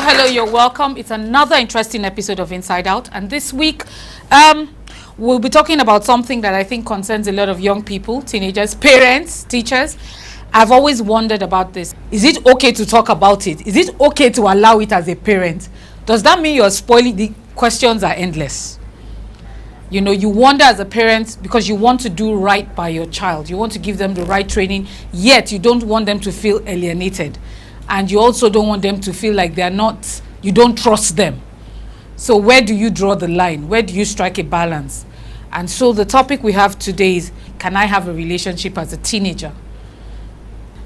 Hello, you're welcome. It's another interesting episode of Inside Out, and this week we'll be talking about something that I think concerns a lot of young people, teenagers, parents, teachers. I've always wondered about this. Is it okay to talk about it? Is it okay to allow it as a parent? Does that mean you're spoiling? The questions are endless. You know, you wonder as a parent because you want to do right by your child. You want to give them the right training, yet you don't want them to feel alienated. And you also don't want them to feel like they're not, you don't trust them. So where do you draw the line? Where do you strike a balance? And so the topic we have today is, can I have a relationship as a teenager?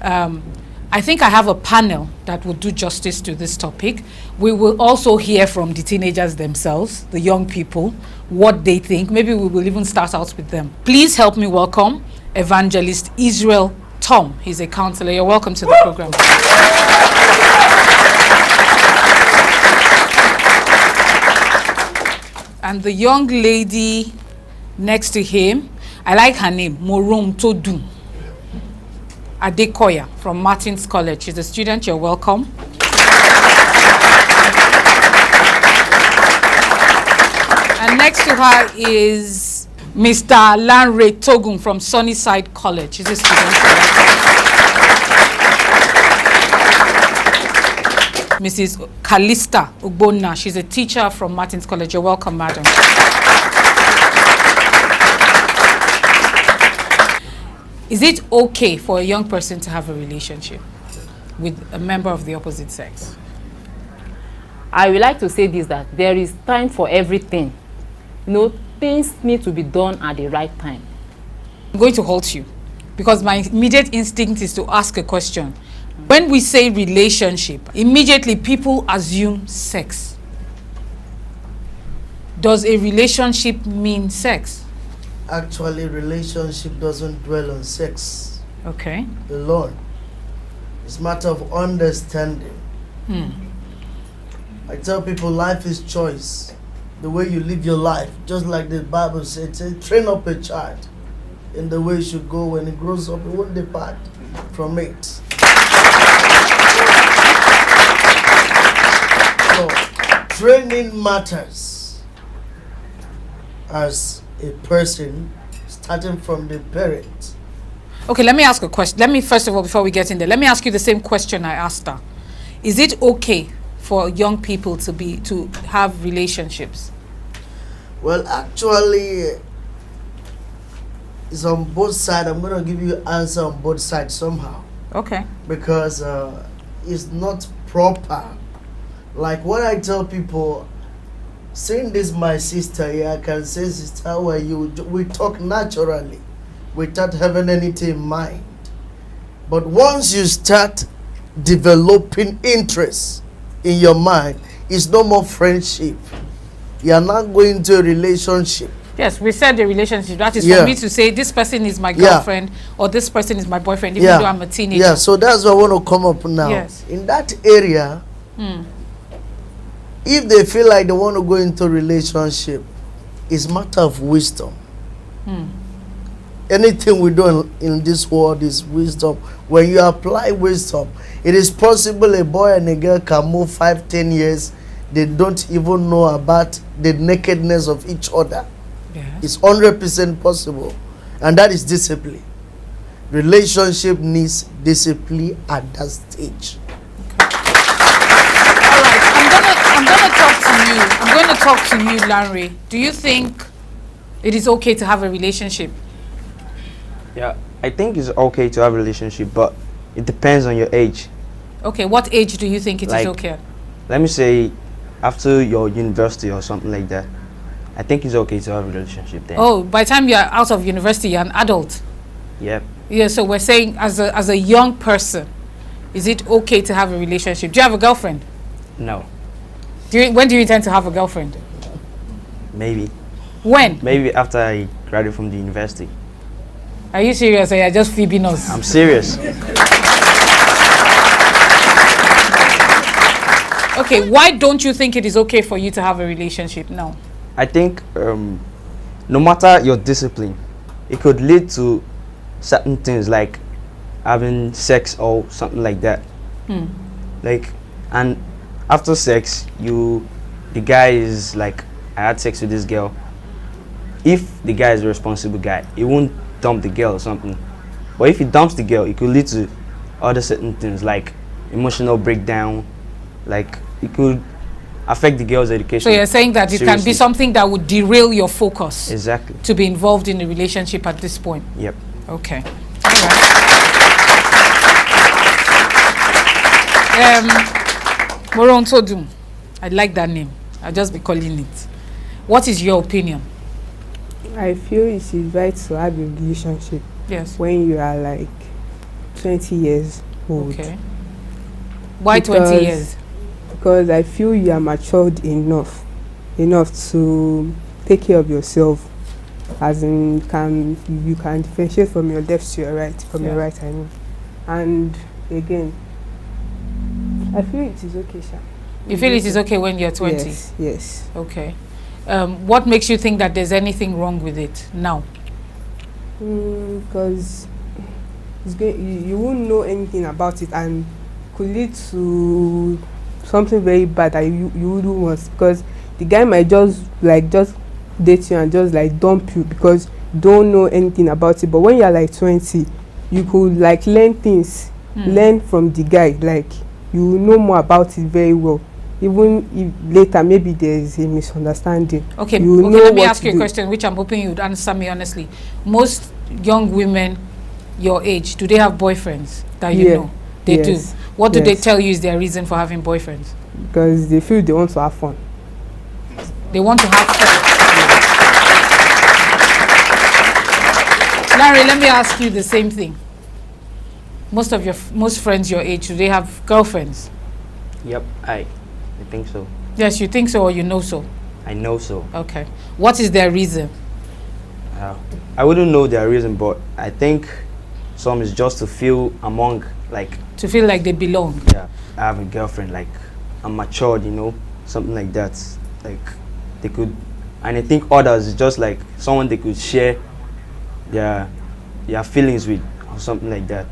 I think I have a panel that will do justice to this topic. We will also hear from the teenagers themselves, the young people, what they think. Maybe we will even start out with them. Please help me welcome Evangelist Israel Tom. He's a counselor. You're welcome to the program. And the young lady next to him, I like her name, Morom Todu Adekoya from Martin's College. She's a student. You're welcome. And next to her is Mr. Lanre Togun from Sunnyside College. She's a student. Mrs. Kalista Ugbonna. She's a teacher from Martin's College. You're welcome, madam. Is it okay for a young person to have a relationship with a member of the opposite sex? I would like to say this, that there is time for everything. You know, things need to be done at the right time. I'm going to halt you because my immediate instinct is to ask a question. When we say relationship, immediately people assume sex. Does a relationship mean sex? Actually, relationship doesn't dwell on sex. Okay. Alone. It's a matter of understanding. I tell people life is choice. The way you live your life, just like the Bible says, train up a child in the way he should go. When he grows up, he won't depart from it. So, training matters as a person, starting from the parent. Okay, let me ask a question. Let me, first of all, before we get in there, let me ask you the same question I asked her. Is it okay for young people to have relationships? Well, actually, it's on both sides. I'm going to give you an answer on both sides somehow. Okay. Because it's not proper. Like what I tell people, seeing this my sister here, I can say, sister, how are you? We talk naturally without having anything in mind. But once you start developing interest in your mind, it's no more friendship. You are not going to a relationship. Yes, we said the relationship. That is for me to say this person is my girlfriend or this person is my boyfriend, even though I'm a teenager. Yeah, so that's what I want to come up now. Yes. In that area, if they feel like they want to go into a relationship, it's a matter of wisdom. Anything we do in this world is wisdom. When you apply wisdom, it is possible a boy and a girl can move 5-10 years. They don't even know about the nakedness of each other. Yes. It's 100% possible. And that is discipline. Relationship needs discipline at that stage. All right, I'm gonna talk to you, Larry. Do you think it is okay to have a relationship? Yeah, I think it's okay to have a relationship, but it depends on your age. Okay, what age do you think it is okay? Let me say after your university or something like that. I think it's okay to have a relationship then. Oh, by the time you're out of university, you're an adult. Yep. Yeah, so we're saying as a young person, is it okay to have a relationship? Do you have a girlfriend? No. When do you intend to have a girlfriend? Maybe. When? Maybe after I graduate from the university. Are you serious or you're just fibbing us? I'm serious. Okay, why don't you think it is okay for you to have a relationship now? I think no matter your discipline, it could lead to certain things like having sex or something like that. Hmm. Like, and after sex, the guy is like, I had sex with this girl. If the guy is a responsible guy, he won't dump the girl or something. But if he dumps the girl, it could lead to other certain things like emotional breakdown, like it could affect the girl's education. So you're saying that it can Seriously. be something that would derail your focus Exactly. to be involved in a relationship at this point. Yep. Okay. All right. Moron Todum. I like that name. I'll just be calling it. What is your opinion? I feel it is right to have a relationship Yes. when you are like 20 years old. Okay. Why 20 Because- years? Because I feel you are matured enough to take care of yourself, as in you can differentiate from your left to your right, Yeah. I mean. And again, I feel it is okay, Sha. You feel it is okay when you're 20? Yes. Okay. What makes you think that there's anything wrong with it now? Because you won't know anything about it and could lead to something very bad that you wouldn't want, because the guy might just date you and just like dump you because you don't know anything about it. But when you're like 20, you could like learn things, learn from the guy, like you know more about it very well. Even if later maybe there is a misunderstanding. Okay, you know let me what ask to you a do. question which I'm hoping you'd answer me honestly. Most young women your age, do they have boyfriends that you Yeah. know? They Yes. do. What do they Yes. tell you is their reason for having boyfriends? Because they feel they want to have fun. They want to have fun. Larry, let me ask you the same thing. Most friends your age, do they have girlfriends? Yep. I think so. Yes, you think so or you know so? I know so. Okay. What is their reason? I wouldn't know their reason, but I think some is just to feel among, like, To feel like they belong. yeah, I have a girlfriend, like I'm matured, something like that. Like they could, and I think others is just like someone they could share their feelings with or something like that.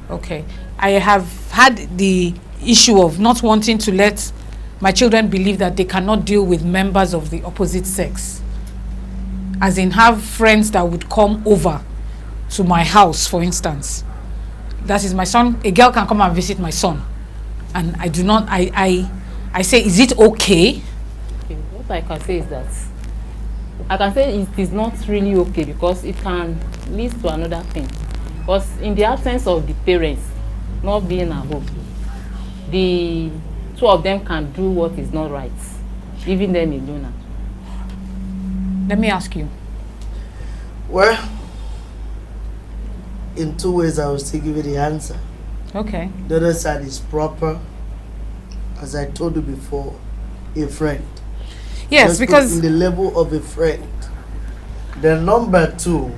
Okay. I have had the issue of not wanting to let my children believe that they cannot deal with members of the opposite sex. As in have friends that would come over to my house, for instance. That is my son. A girl can come and visit my son. And I do not, I say, is it okay? Okay, what I can say is that I can say it is not really okay because it can lead to another thing. Because in the absence of the parents not being at home, the two of them can do what is not right, leaving them alone. Let me ask you. Well, in two ways I will still give you the answer. Okay. The other side is proper, as I told you before, a friend. Yes, Just put because in the level of a friend. The number two,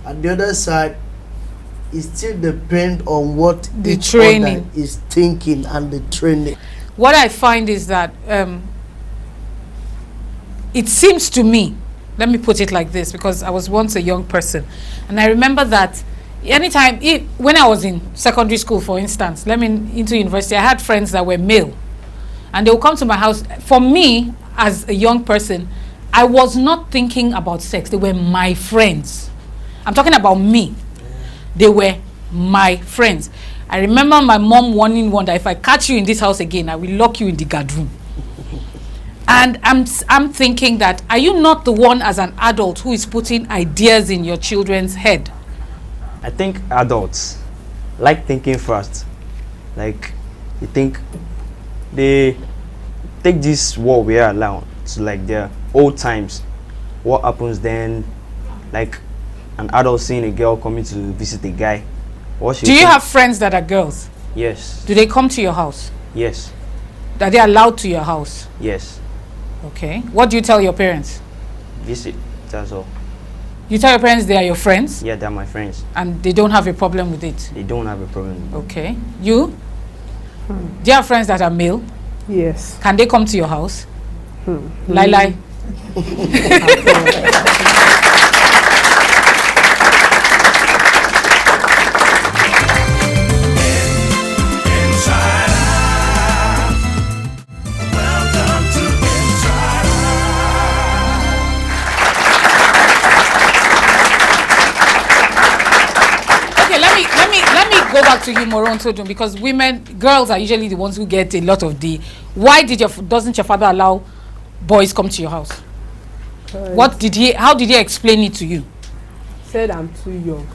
and the other side, it still depend on what The each training. other is thinking and the training. what I find is that it seems to me, let me put it like this, because I was once a young person, and I remember that anytime, when I was in secondary school, for instance, into university, I had friends that were male, and they would come to my house. For me, as a young person, I was not thinking about sex. They were my friends. I'm talking about me. They were my friends. I remember my mom warning one that if I catch you in this house again, I will lock you in the guard room. And I'm thinking that, are you not the one as an adult who is putting ideas in your children's head? I think adults like thinking first. Like you think they take this what we are allowed to like their old times. What happens then? Like an adult seeing a girl coming to visit a guy. What she Do you think? have friends that are girls? Yes. Do they come to your house? Yes. Are they allowed to your house? Yes. Okay. What do you tell your parents? Visit. That's all. You tell your parents they are your friends Yeah, they're my friends. and they don't have a problem with it. They don't have a problem. Okay. You? Do you have friends that are male? Yes. Can they come to your house? Lie, lie. go back to you, Moron Todun, because girls are usually the ones who get a lot of the. Why doesn't your father allow boys come to your house? How did he explain it to you? Said I'm too young.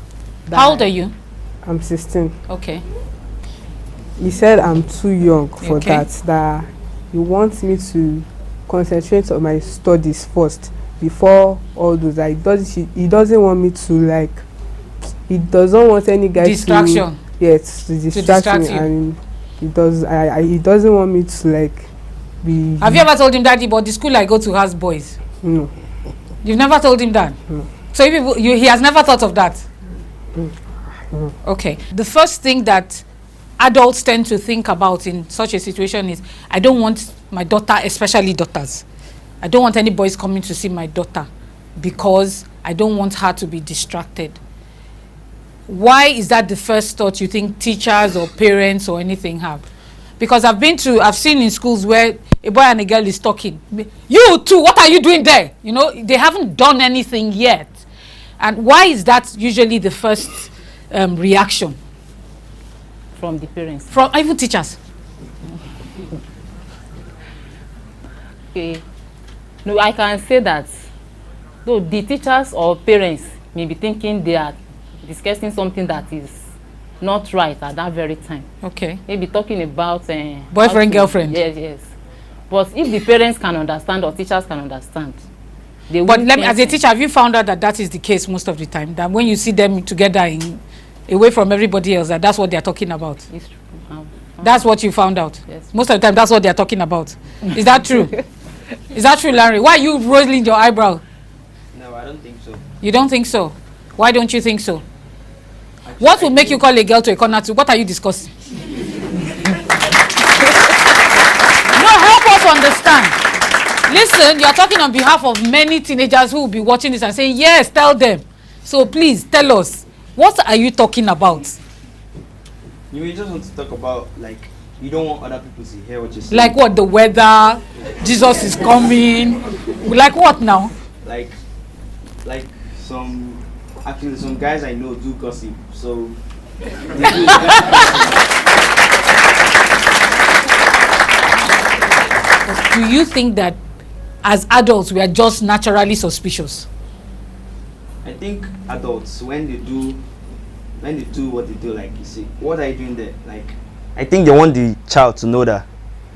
How old are you? I'm 16. Okay. He said I'm too young for Okay. that he wants me to concentrate on my studies first before all those. He doesn't want me to, like, he doesn't want any guy Distraction. to distract me, you. and he doesn't want me to, like, be. Have you ever told him, Daddy, but the school I go to has boys? No. You've never told him that? No. So he has never thought of that? No. Okay. The first thing that adults tend to think about in such a situation is, I don't want my daughter, especially daughters, I don't want any boys coming to see my daughter because I don't want her to be distracted. Why is that the first thought you think teachers or parents or anything have? Because I've seen in schools where a boy and a girl is talking. You too, what are you doing there? You know, they haven't done anything yet. And why is that usually the first reaction? From the parents. From even teachers. Okay. No, I can say that though the teachers or parents may be thinking they are discussing something that is not right at that very time. Okay. Maybe talking about Boyfriend, girlfriend. Yes. But if the parents can understand or teachers can understand, they will. But as a teacher, have you found out that is the case most of the time? That when you see them together away from everybody else, that's what they are talking about? It's true. That's what you found out? Yes. Most of the time, that's what they are talking about. Is that true? Is that true, Larry? Why are you rolling your eyebrow? No, I don't think so. You don't think so? Why don't you think so? What will make you call a girl to a corner to? What are you discussing? No, help us understand. Listen, you're talking on behalf of many teenagers who will be watching this and saying, yes, tell them. So please, tell us. What are you talking about? You just want to talk about, like, you don't want other people to hear what you're saying. Like what? The weather? Jesus is coming? Like what now? Like some guys I know do gossip, so they do Do you think that as adults we are just naturally suspicious? I think adults, when they do what they do, like you say, what are you doing there? Like, I think they want the child to know that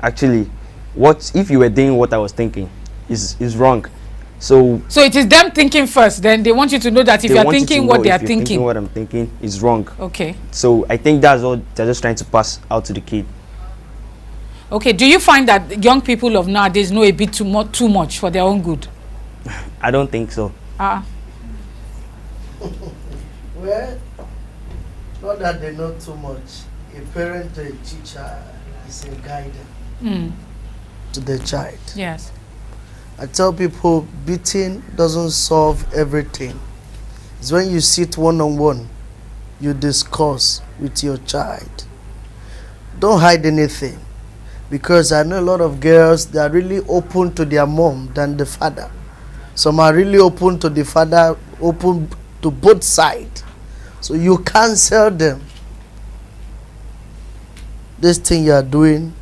actually, what if you were doing what I was thinking is wrong. So it is them thinking first, then they want you to know that if you are thinking what they are thinking, what I'm thinking is wrong. Okay. So I think that's what they're just trying to pass out to the kid. Okay. Do you find that young people of nowadays know a bit too much for their own good? I don't think so. Well, not that they know too much. A parent or a teacher is a guide to the child. Yes. I tell people beating doesn't solve everything. It's when you sit one-on-one, you discuss with your child. Don't hide anything. Because I know a lot of girls that are really open to their mom than the father. Some are really open to the father, open to both sides. So you cancel them. This thing you are doing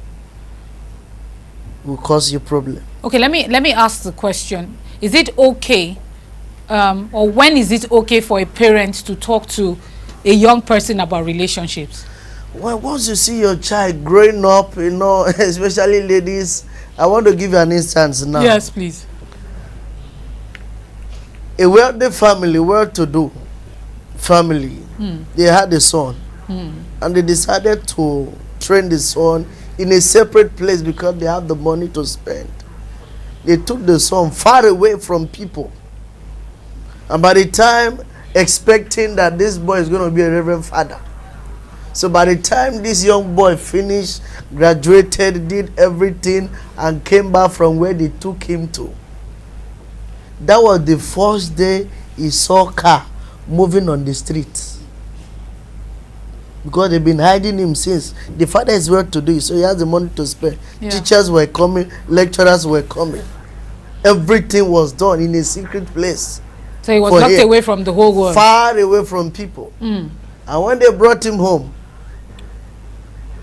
will cause you problem. Okay, let me ask the question. Is it okay, or when is it okay for a parent to talk to a young person about relationships? Well, once you see your child growing up, you know, especially ladies, I want to give you an instance now. Yes, please. A wealthy family, well-to-do family, they had a son, and they decided to train the son in a separate place because they have the money to spend. They took the son far away from people, and by the time expecting that this boy is going to be a reverend father, so by the time this young boy finished, graduated, did everything, and came back from where they took him to, that was the first day he saw car moving on the streets. Because they've been hiding him since. The father is well to do, so he has the money to spend. Yeah. Teachers were coming, lecturers were coming. Everything was done in a secret place. So he was locked away from the whole world. Far away from people. And when they brought him home,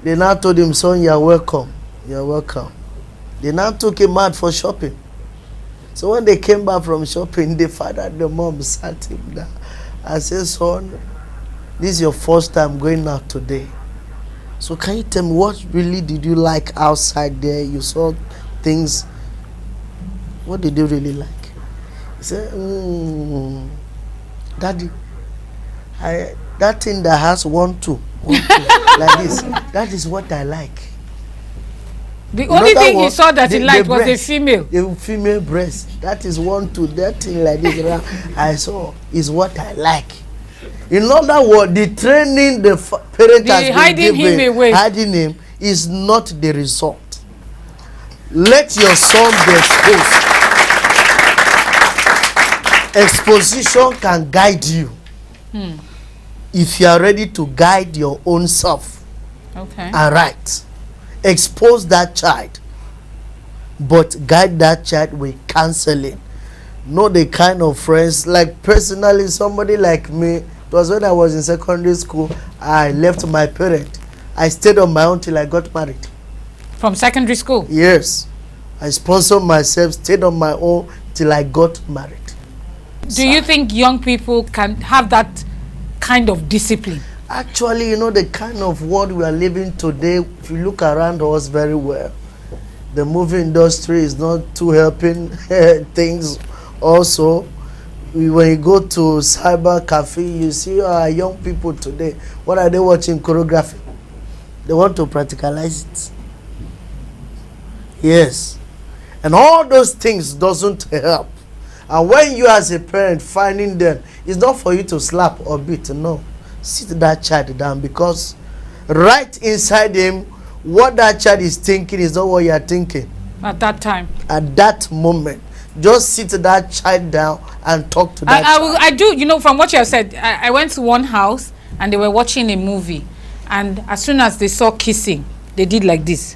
They now told him, son, you're welcome. You're welcome. They now took him out for shopping. So when they came back from shopping, the father and the mom sat him down and said, son, this is your first time going out today. So can you tell me what really did you like outside there? You saw things. What did you really like? He said, Daddy, that thing that has 1, 2, 1, 2, like this, that is what I like. The only thing he saw that he the liked was a breast, female. the female breast. That is 1, 2, that thing like this. I saw is what I like. In other words, the training the parent has been hiding him given, away. hiding him is not the result. Let your son be exposed. Exposition can guide you. If you are ready to guide your own self. Okay. All right. Expose that child, but guide that child with counseling. Not the kind of friends, like personally, somebody like me, it was when I was in secondary school, I left my parent. I stayed on my own till I got married. From secondary school? Yes. I sponsored myself, stayed on my own till I got married. Do you think young people can have that kind of discipline? Actually, you know, the kind of world we are living today, if you look around us very well, the movie industry is not too helping things. Also, when you go to cyber cafe, you see our young people today, what are they watching? Choreography. They want to practicalize it. Yes. And all those things doesn't help. And when you as a parent finding them, it's not for you to slap or beat, no. Sit that child down, because right inside him, what that child is thinking is not what you are thinking. At that time? At that moment. Just sit that child down and talk to that child. I do, you know, from what you have said, I went to one house and they were watching a movie. And as soon as they saw kissing, they did like this.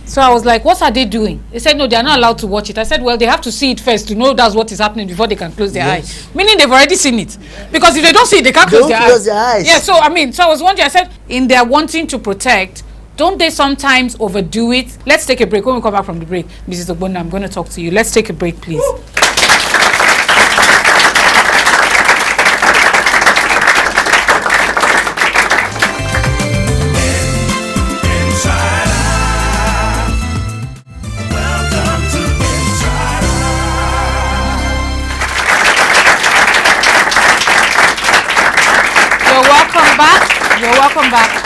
So I was like, what are they doing? They said, no, they are not allowed to watch it. I said, well, they have to see it first to know that's what is happening before they can close their eyes. Meaning they've already seen it. Because if they don't see it, they can't close their eyes. Yeah, so I was wondering, I said, in their wanting to protect, don't they sometimes overdo it? Let's take a break. When we come back from the break, Mrs. Ogbonna, I'm going to talk to you. Let's take a break, please. You're welcome back.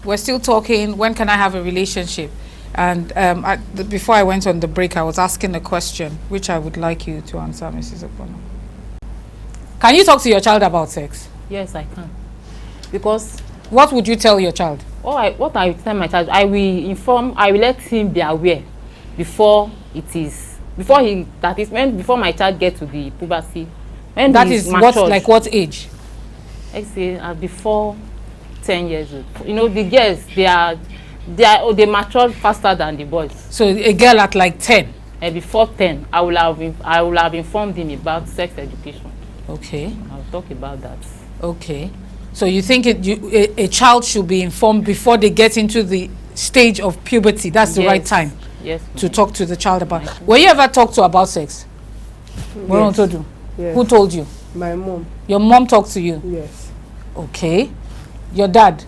We're still talking, when can I have a relationship? And before I went on the break, I was asking a question, which I would like you to answer, Mrs. Ogbonna. Can you talk to your child about sex? Yes, I can. Because what would you tell your child? What I will tell my child, I will let him be aware before before my child gets to the puberty. When that is matured. What age? Let's say before 10 years old. You know, the girls, they mature faster than the boys. So a girl at like 10? And before 10, I will have informed him about sex education. Okay. I'll talk about that. Okay. So you think a child should be informed before they get into the stage of puberty? That's the right time? Yes. To talk to the child about. Were you ever talked to about sex? Yes. Yes. Who told you? My mom. Your mom talked to you? Yes. Okay. Your dad?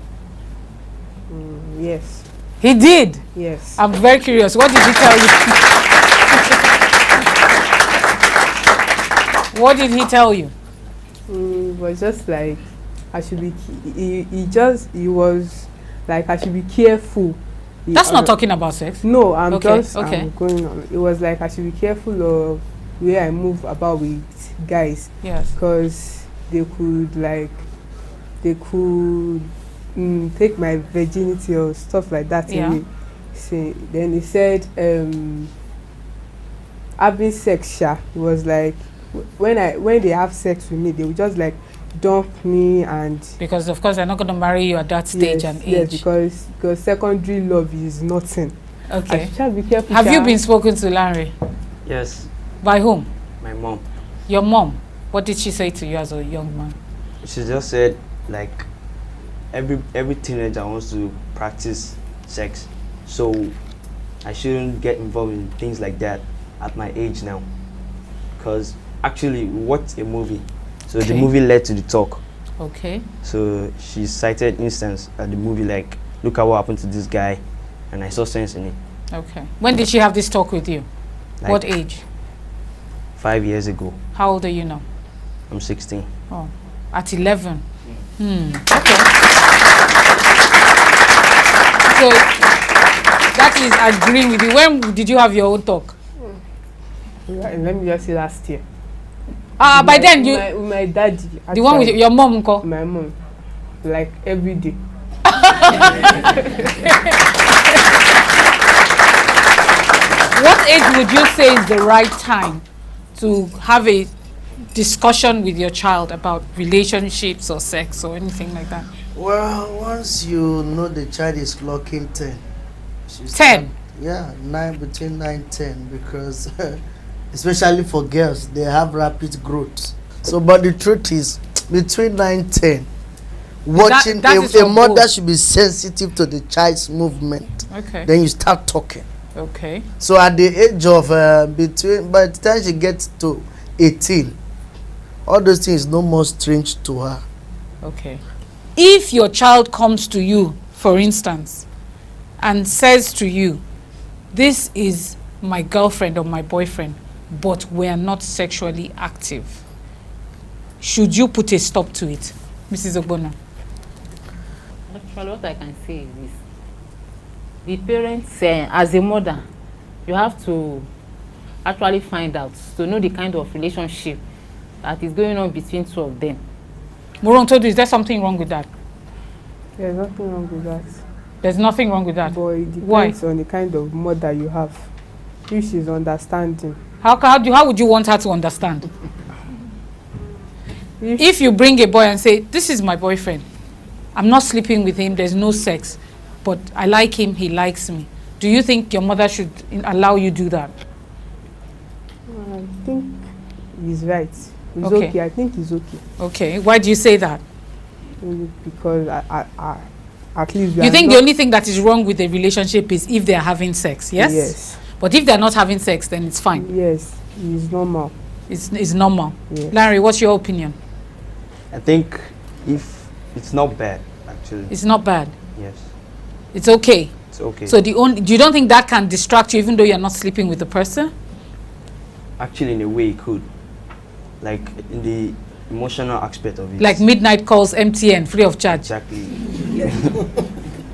Yes. He did? Yes. I'm very curious. What did he tell you? What did he tell you? It was just like I should be. He was like I should be careful. That's not talking about sex. No, I'm okay. I'm going on. It was like I should be careful of where I move about with guys. Yes. Because they could take my virginity or stuff like that. Yeah. Then he said having sex, it was like when they have sex with me, they would just like dump me, and because of course they're not going to marry you at that stage and age. Yes, because secondary love is nothing. Okay. I should be careful. Have you been spoken to, Larry? Yes. By whom? My mom. Your mom? What did she say to you as a young man? She just said, like, every teenager wants to practice sex, so I shouldn't get involved in things like that at my age now. Because actually, we watched a movie, so the Okay. movie led to the talk. Okay. So she cited instance at the movie like, look at what happened to this guy, and I saw sense in it. Okay. When did she have this talk with you? Like What age? 5 years ago. How old are you now? I'm 16. Oh, at 11. Okay. So that is agreeing with you. When did you have your own talk? Let me just say last year. By then you, with my daddy. the one with actually, your mom, uncle. my mom, like every day. What age would you say is the right time to have a discussion with your child about relationships or sex or anything like that? Well, once you know the child is clocking 10. she 10? start- Yeah, between 9 and 10, because especially for girls, they have rapid growth. So, but the truth is, between 9 and 10, watching that is a for mother both. should be sensitive to the child's movement. Okay. Then you start talking. Okay. So at the age of by the time she gets to 18, all those things no more strange to her. Okay. If your child comes to you, for instance, and says to you, this is my girlfriend or my boyfriend, but we are not sexually active, should you put a stop to it? Mrs. Ogbonna. Actually, what I can say is this. The parents, as a mother, you have to actually find out, to know the kind of relationship that is going on between two of them. Moron told you, is there something wrong with that? There's nothing wrong with that. There's nothing wrong with that. But it Why? depends on the kind of mother you have. If she's understanding. How would you want her to understand? If you bring a boy and say, this is my boyfriend, I'm not sleeping with him, there's no sex, but I like him, he likes me, do you think your mother should allow you do that? I think he's right. He's Okay. okay. I think he's okay. Okay, why do you say that? Because at least we You are think not, the only thing that is wrong with a relationship is if they are having sex, yes? Yes. But if they're not having sex, then it's fine. Yes. It's normal. It's normal. Yes. Larry, what's your opinion? I think if it's not bad, actually. It's not bad. Yes, It's okay. it's okay. So you don't think that can distract you even though you're not sleeping with the person? Actually, in a way, it could. Like in the emotional aspect of it. Like midnight calls, MTN, free of charge. Exactly.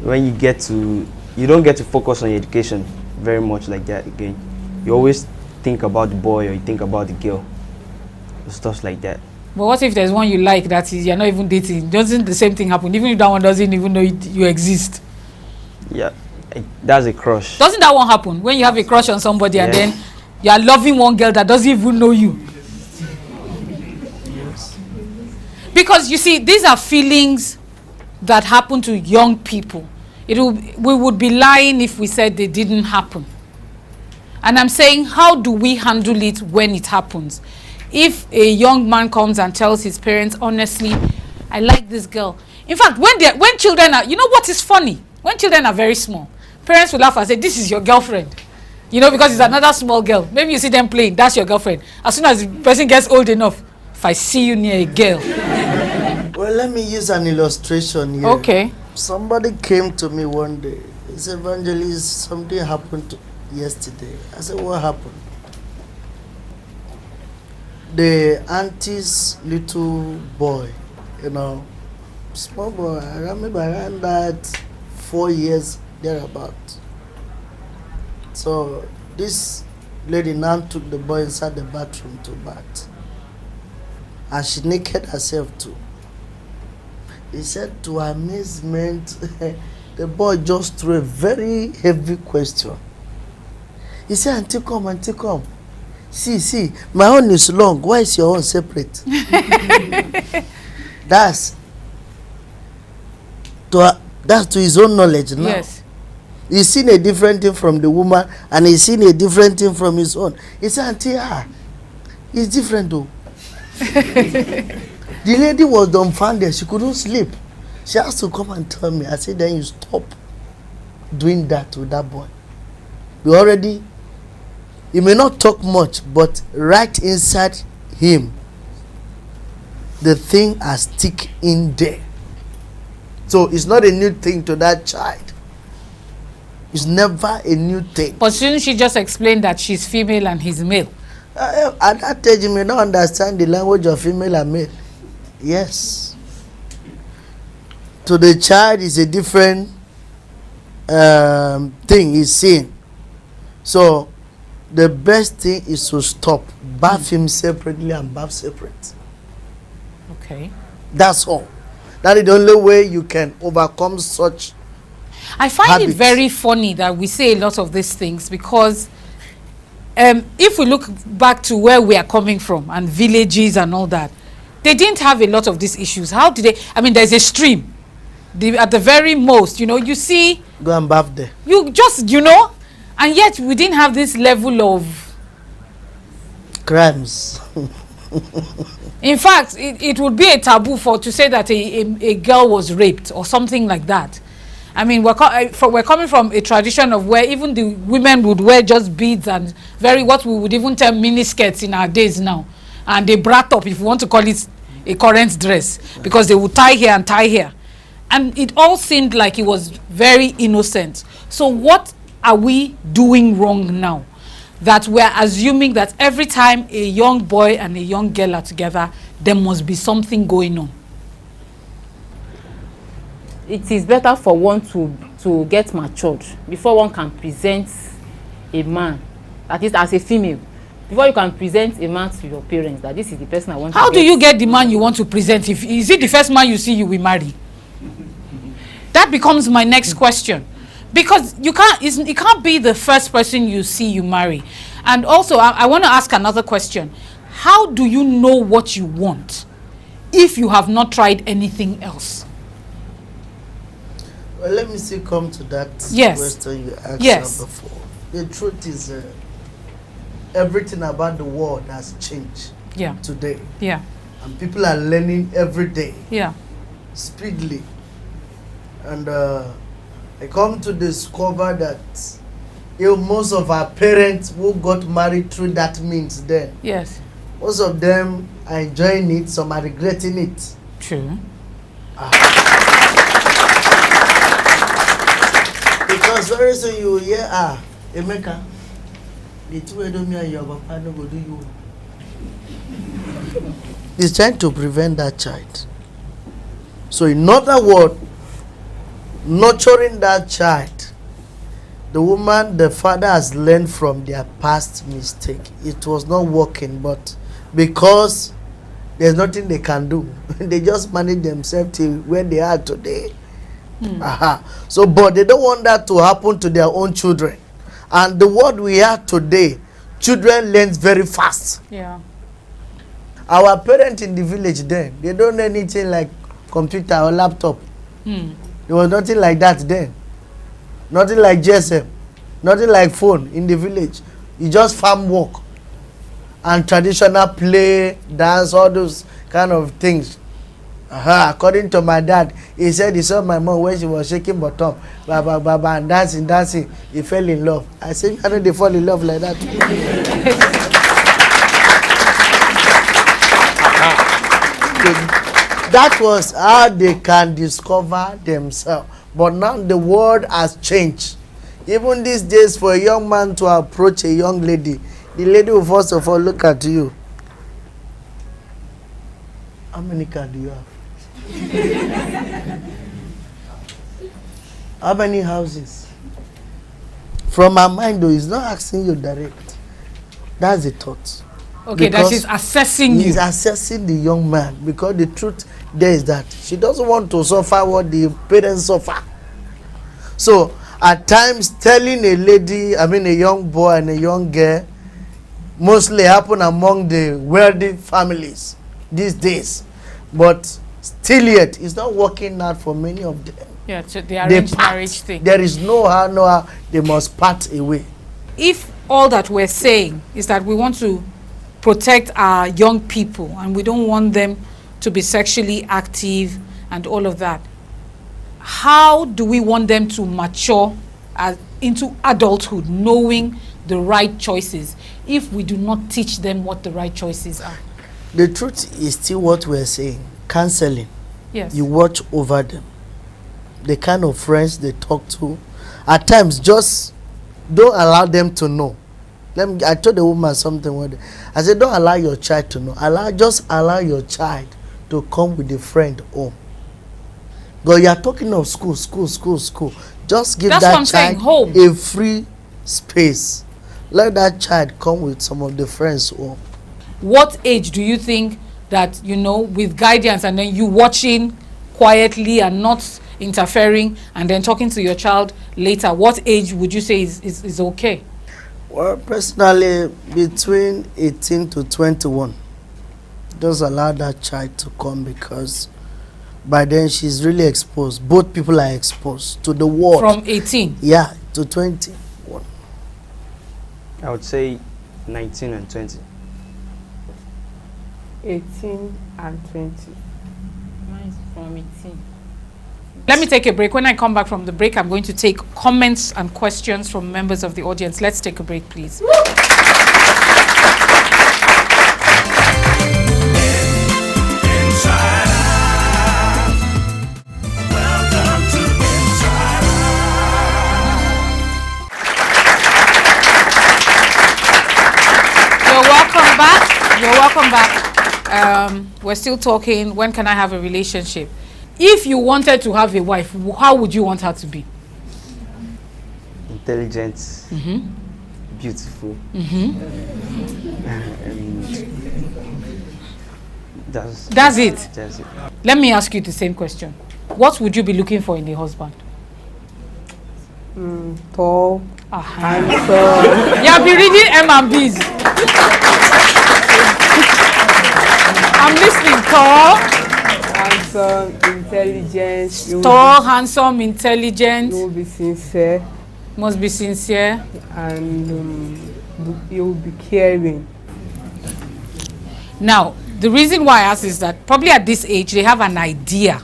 When you don't get to focus on your education very much like that again. You always think about the boy or you think about the girl. Stuff like that. But what if there's one you like that is you're not even dating? Doesn't the same thing happen? Even if that one doesn't even know you exist. Yeah, that's a crush. Doesn't that one happen? When you have a crush on somebody and Yeah. then you are loving one girl that doesn't even know you. Because you see, these are feelings that happen to young people. We would be lying if we said they didn't happen. And I'm saying, how do we handle it when it happens? If a young man comes and tells his parents, honestly, I like this girl. In fact, when children are, you know what is funny? When children are very small, parents will laugh and say, this is your girlfriend. You know, because it's another small girl. Maybe you see them playing, that's your girlfriend. As soon as the person gets old enough, if I see you near a girl. Well, let me use an illustration here. Okay. Somebody came to me one day. He said, Evangelist, something happened yesterday. I said, what happened? The auntie's little boy, small boy, I remember around that 4 years thereabout. So this lady now took the boy inside the bathroom to bath. And she naked herself too. He said to her amazement, the boy just threw a very heavy question. He said, Auntie, come. See, my own is long. Why is your own separate? That's to his own knowledge now. Yes. He's seen a different thing from the woman and he's seen a different thing from his own. He said, Auntie, it's different though. The lady was dumbfounded. She couldn't sleep. She has to come and tell me. I said, then you stop doing that with that boy. We already, he may not talk much, but right inside him, the thing has stick in there. So it's not a new thing to that child. It's never a new thing. But shouldn't she just explain that she's female and he's male? At that age, you may not understand the language of female and male. Yes. To the child is a different thing he's seeing. So the best thing is to stop. Bath him separately and bath separate. Okay. That's all. That is the only way you can overcome such. I find habits. it very funny that we say a lot of these things because if we look back to where we are coming from and villages and all that, they didn't have a lot of these issues. How did they? I mean, there's a stream. At the very most, you know, you see. Go and bath there. You just, you know, and yet we didn't have this level of crimes. In fact, it would be a taboo to say that a girl was raped or something like that. I mean, we're coming from a tradition of where even the women would wear just beads and what we would even term miniskirts in our days now. And they brat up, if you want to call it a current dress, because they would tie here and tie here. And it all seemed like it was very innocent. So what are we doing wrong now? That we're assuming that every time a young boy and a young girl are together, there must be something going on. It is better for one to get matured before one can present a man, that is as a female, before you can present a man to your parents that this is the person I want to How do you get the man you want to present? Is it the first man you see you will marry? That becomes my next question. Because it can't be the first person you see you marry. And also, I want to ask another question. How do you know what you want if you have not tried anything else? Well, let me still come to that question you asked before. The truth is, everything about the world has changed today. Yeah. And people are learning every day. Yeah. Speedily. And I come to discover that most of our parents who got married through that means then. Yes. Most of them are enjoying it, some are regretting it. True. Because very soon you will hear, Emeka, the two of me and your papa no go do you. He's trying to prevent that child. So in other words, nurturing that child, the woman, the father has learned from their past mistake. It was not working, but because there's nothing they can do, they just manage themselves till where they are today. So, but they don't want that to happen to their own children. And the world we are today, children learn very fast. Yeah. Our parents in the village then, they don't know anything like computer or laptop. There was nothing like that then. Nothing like GSM. Nothing like phone in the village. You just farm work. And traditional play, dance, all those kind of things. According to my dad, he said he saw my mom when she was shaking bottom, and dancing, he fell in love. I said, I know they fall in love like that. That was how they can discover themselves. But now the world has changed. Even these days, for a young man to approach a young lady, the lady will first of all look at you. How many cars do you have? How many houses? From her mind, though, he's not asking you direct. That's the thought. Okay, that she's assessing you. He's assessing the young man, because the truth there is that she doesn't want to suffer what the parents suffer. So at times, telling a lady, a young boy and a young girl, mostly happen among the wealthy families these days, but still yet it's not working out for many of them. Yeah, so the arranged marriage thing. There is no how they must part away. If all that we're saying is that we want to protect our young people and we don't want them to be sexually active and all of that, how do we want them to mature into adulthood, knowing the right choices, if we do not teach them what the right choices are? The truth is still what we're saying. Counseling. Yes. You watch over them. The kind of friends they talk to. At times, just don't allow them to know. I told the woman something one day. I said, don't allow your child to know. Just allow your child to come with a friend home. But you are talking of school. Just give that child home. a free space. Let that child come with some of the friends home. What age do you think that, with guidance and then you watching quietly and not interfering and then talking to your child later, what age would you say is okay? Well, personally, between 18 to 21, just allow that child to come, because by then she's really exposed. Both people are exposed to the world. From 18? Yeah, to 21. I would say 19 and 20. 18 and 20. Mine is from 18. Let me take a break. When I come back from the break, I'm going to take comments and questions from members of the audience. Let's take a break, please. You're welcome back. We're still talking, when can I have a relationship? If you wanted to have a wife, how would you want her to be? Intelligent, beautiful, and that's it. That's it. Let me ask you the same question. What would you be looking for in a husband? Tall, handsome. Yeah, be reading M&Bs. I'm listening. Tall, handsome, intelligent. Tall, handsome, intelligent. You will be sincere. Must be sincere. And you will be caring. Now, the reason why I ask is that probably at this age, they have an idea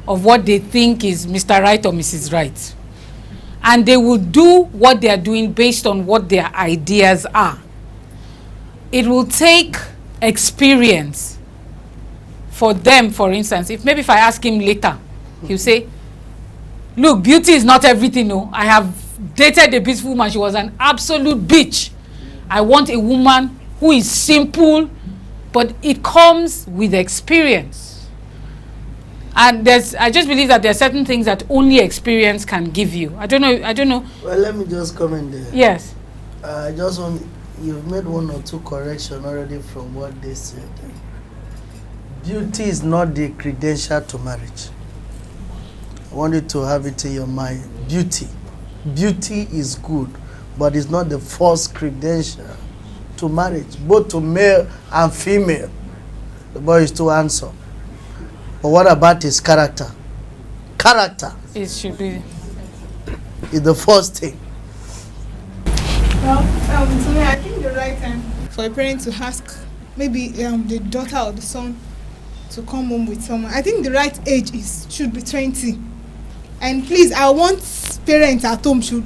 of what they think is Mr. Right or Mrs. Right. And they will do what they are doing based on what their ideas are. It will take experience for them. For instance, if I ask him later, he'll say, look, beauty is not everything. No, I have dated a beautiful woman. She was an absolute bitch. I want a woman who is simple, but it comes with experience. And I just believe that there are certain things that only experience can give you. I don't know. Well, let me just comment there. Yes. I just want, you've made one or two corrections already from what they said. Beauty is not the credential to marriage. I want you to have it in your mind. Beauty is good, but it's not the first credential to marriage, both to male and female. The boy is too handsome. But what about his character? Character. It should be. Is the first thing. Well, to me, I think the right time for a parent to ask maybe the daughter or the son to come home with someone. I think the right age should be 20. And please, I want parents at home to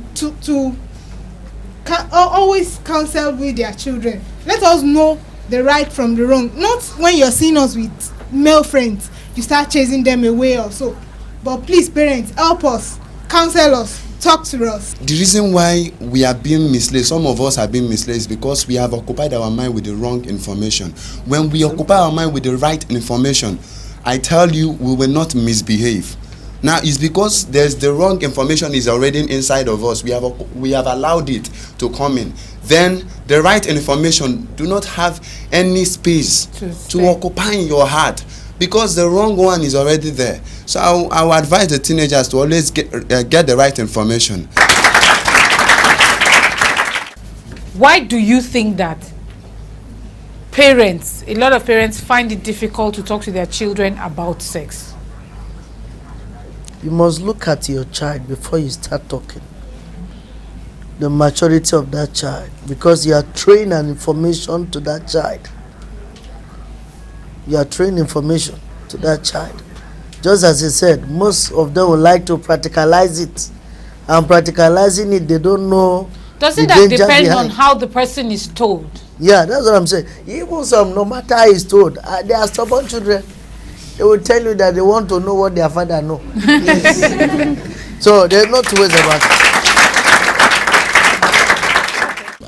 always counsel with their children. Let us know the right from the wrong. Not when you're seeing us with male friends, you start chasing them away or so. But please, parents, help us, counsel us, talk to us. The reason why we are being misled, some of us are being misled, is because we have occupied our mind with the wrong information. When we occupy our mind with the right information, I tell you, we will not misbehave. Now, it's because there's the wrong information is already inside of us. We have allowed it to come in. Then the right information do not have any space to occupy in your heart, because the wrong one is already there. So I will advise the teenagers to always get the right information. Why do you think that a lot of parents find it difficult to talk to their children about sex? You must look at your child before you start talking. The maturity of that child, because you are training an information to that child. You are training information to that child. just as he said, most of them would like to practicalize it, and practicalizing it, they don't know. Doesn't the that danger depend behind. on how the person is told? Yeah, that's what I'm saying. Even some, no matter how he's told, they are stubborn children. They will tell you that they want to know what their father know. So there's no two ways about it.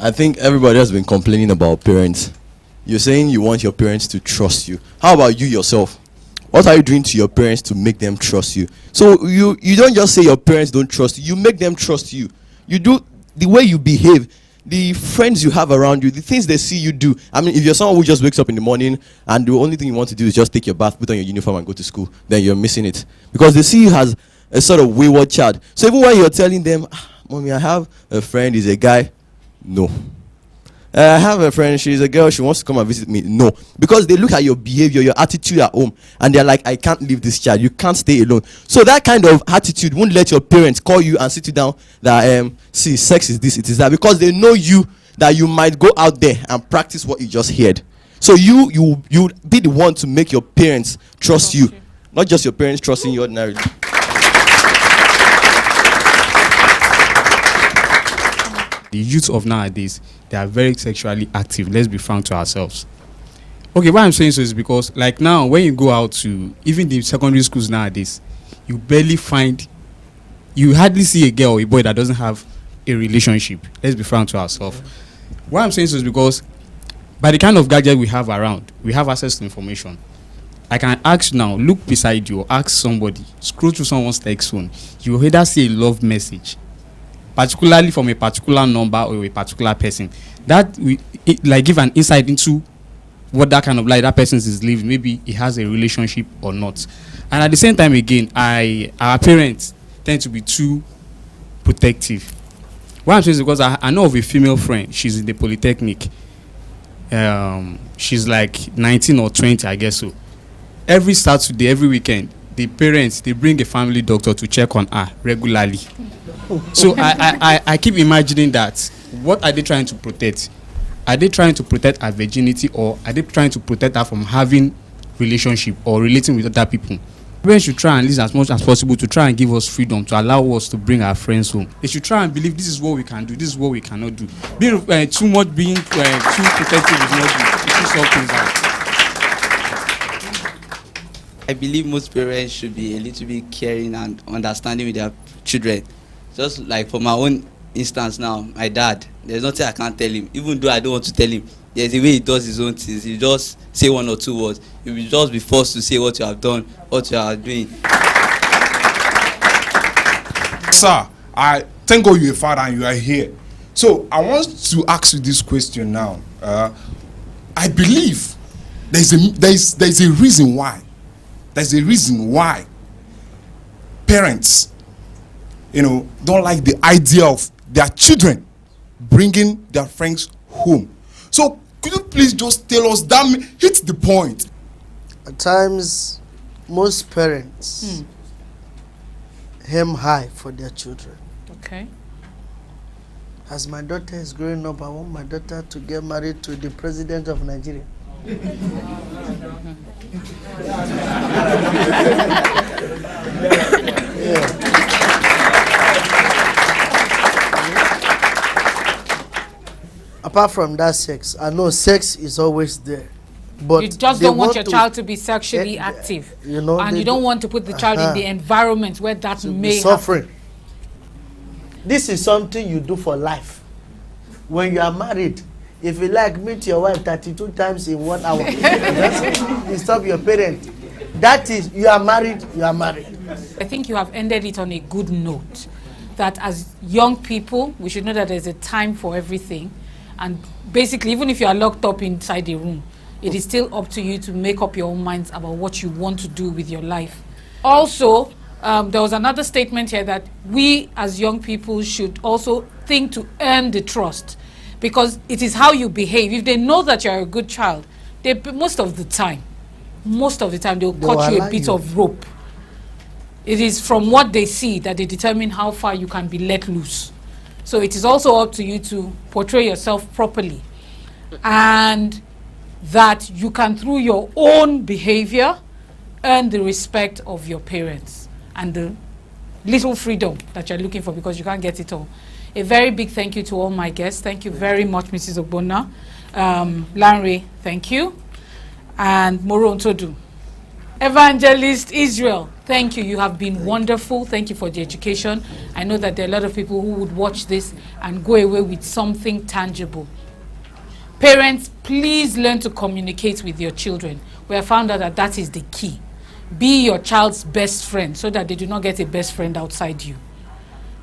I think everybody has been complaining about parents. You're saying you want your parents to trust you. How about you yourself? What are you doing to your parents to make them trust you? So you don't just say your parents don't trust you. You make them trust you. You do the way you behave, the friends you have around you, the things they see you do. I mean, if you're someone who just wakes up in the morning and the only thing you want to do is just take your bath, put on your uniform and go to school, then you're missing it. Because they see you as a sort of wayward child. So even when you're telling them, Mommy, I have a friend, he's a guy. No. I have a friend, she's a girl, she wants to come and visit me. No. Because they look at your behavior, your attitude at home, and they're like, I can't leave this child. You can't stay alone. So that kind of attitude won't let your parents call you and sit you down that, see, sex is this, it is that. Because they know you, that you might go out there and practice what you just heard. So you be the one to make your parents trust you. Not just your parents trusting you ordinarily. The youth of nowadays, they are very sexually active. Let's be frank to ourselves. Okay, why I'm saying so is because, like now, when you go out to even the secondary schools nowadays, you hardly see a girl or a boy that doesn't have a relationship. Let's be frank to ourselves. Why I'm saying so is because, by the kind of gadget we have around, we have access to information. I can ask now, look beside you, or ask somebody, scroll through someone's text phone. You will either see a love message, particularly from a particular number or a particular person, that we like give an insight into what that kind of life that person is living. Maybe he has a relationship or not. And at the same time, again, our parents tend to be too protective. Why I'm saying is because I know of a female friend. She's in the Polytechnic. She's like 19 or 20, I guess so. Every Saturday, every weekend, the parents, they bring a family doctor to check on her regularly. So I keep imagining that, what are they trying to protect? Are they trying to protect her virginity, or are they trying to protect her from having relationship or relating with other people? Parents should try and listen as much as possible to try and give us freedom, to allow us to bring our friends home. They should try and believe this is what we can do, this is what we cannot do. Being too protective is not good. It should solve things out. I believe most parents should be a little bit caring and understanding with their children. Just like for my own instance now, my dad, there's nothing I can't tell him. Even though I don't want to tell him, there's a way he does his own things. He just say one or two words. You will just be forced to say what you have done, what you are doing. Sir, I thank God you're a father and you are here. So I want to ask you this question now. I believe there's a reason why. There's a reason why parents, don't like the idea of their children bringing their friends home. So could you please just tell us that, hit the point? At times, most parents aim high for their children. Okay. As my daughter is growing up, I want my daughter to get married to the president of Nigeria. Yeah. Apart from that sex, I know sex is always there, but you just don't want your child to be sexually active, and you don't want to put the child in the environment where that may suffering. happen. This is something you do for life. When you are married, if you like, meet your wife 32 times in 1 hour. That's disturb your parent. That is, you are married, you are married. I think you have ended it on a good note, that as young people, we should know that there's a time for everything. And basically, even if you are locked up inside a room, it is still up to you to make up your own minds about what you want to do with your life. Also, there was another statement here that we as young people should also think to earn the trust, because it is how you behave. If they know that you're a good child, most of the time they'll cut you a bit of rope. It is from what they see that they determine how far you can be let loose. So it is also up to you to portray yourself properly, and that you can, through your own behavior, earn the respect of your parents and the little freedom that you're looking for, because you can't get it all. A very big thank you to all my guests. Thank you very much, Mrs. Ogbonna. Lanre, thank you. And Moro Ntodu. Evangelist Israel, thank you. You have been wonderful. Thank you for the education. I know that there are a lot of people who would watch this and go away with something tangible. Parents, please learn to communicate with your children. We have found out that that is the key. Be your child's best friend so that they do not get a best friend outside you.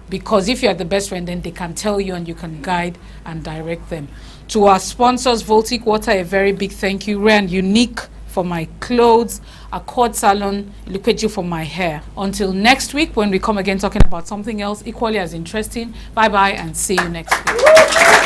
Because if you are the best friend, then they can tell you and you can guide and direct them. To our sponsors, Voltic Water, a very big thank you. Rare and Unique for my clothes, Accord Salon, Lupeju for my hair. Until next week when we come again talking about something else equally as interesting. Bye-bye and see you next week.